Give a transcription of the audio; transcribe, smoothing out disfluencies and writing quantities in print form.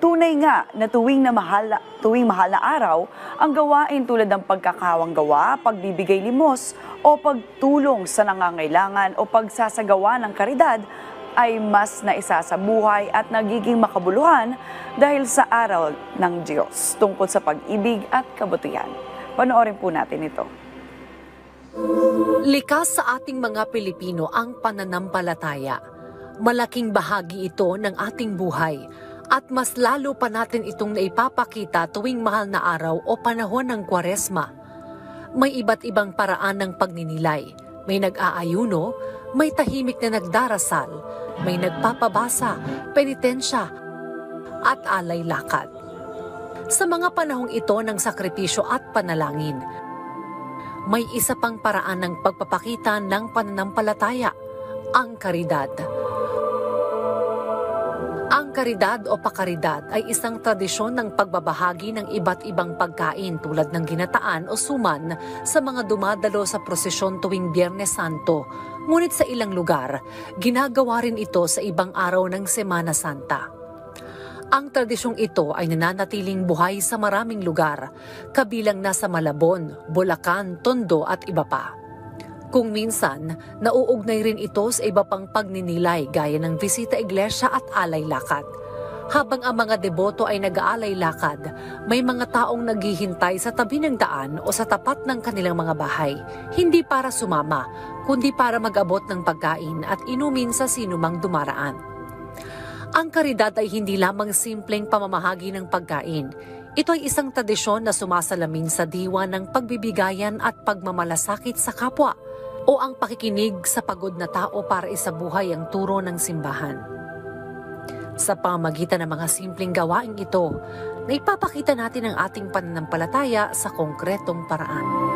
Tunay nga na tuwing mahal na araw, ang gawain tulad ng pagkakawang gawa, pagbibigay limos o pagtulong sa nangangailangan o pagsasagawa ng karidad ay mas naisa sa buhay at nagiging makabuluhan dahil sa aral ng Diyos tungkol sa pag-ibig at kabutihan. Panoorin po natin ito. Likas sa ating mga Pilipino ang pananampalataya. Malaking bahagi ito ng ating buhay at mas lalo pa natin itong naipapakita tuwing mahal na araw o panahon ng Kwaresma. May iba't ibang paraan ng pagninilay. May nag-aayuno, may tahimik na nagdarasal, may nagpapabasa, penitensya, at alay lakad. Sa mga panahong ito ng sakripisyo at panalangin, may isa pang paraan ng pagpapakita ng pananampalataya, ang karidad. Ang karidad o pakaridad ay isang tradisyon ng pagbabahagi ng iba't ibang pagkain tulad ng ginataan o suman sa mga dumadalo sa prosesyon tuwing Biyernes Santo. Ngunit sa ilang lugar, ginagawa rin ito sa ibang araw ng Semana Santa. Ang tradisyong ito ay nananatiling buhay sa maraming lugar, kabilang na sa Malabon, Bulacan, Tondo at iba pa. Kung minsan, nauugnay rin ito sa iba pang pagninilay gaya ng bisita iglesia at alay lakad. Habang ang mga deboto ay nag-aalay lakad, may mga taong naghihintay sa tabi ng daan o sa tapat ng kanilang mga bahay, hindi para sumama, kundi para mag-abot ng pagkain at inumin sa sinumang dumaraan. Ang karidad ay hindi lamang simpleng pamamahagi ng pagkain. Ito ay isang tradisyon na sumasalamin sa diwa ng pagbibigayan at pagmamalasakit sa kapwa o ang pakikinig sa pagod na tao para isabuhay ang turo ng simbahan. Sa pamamagitan ng mga simpleng gawaing ito, naipapakita natin ang ating pananampalataya sa konkretong paraan.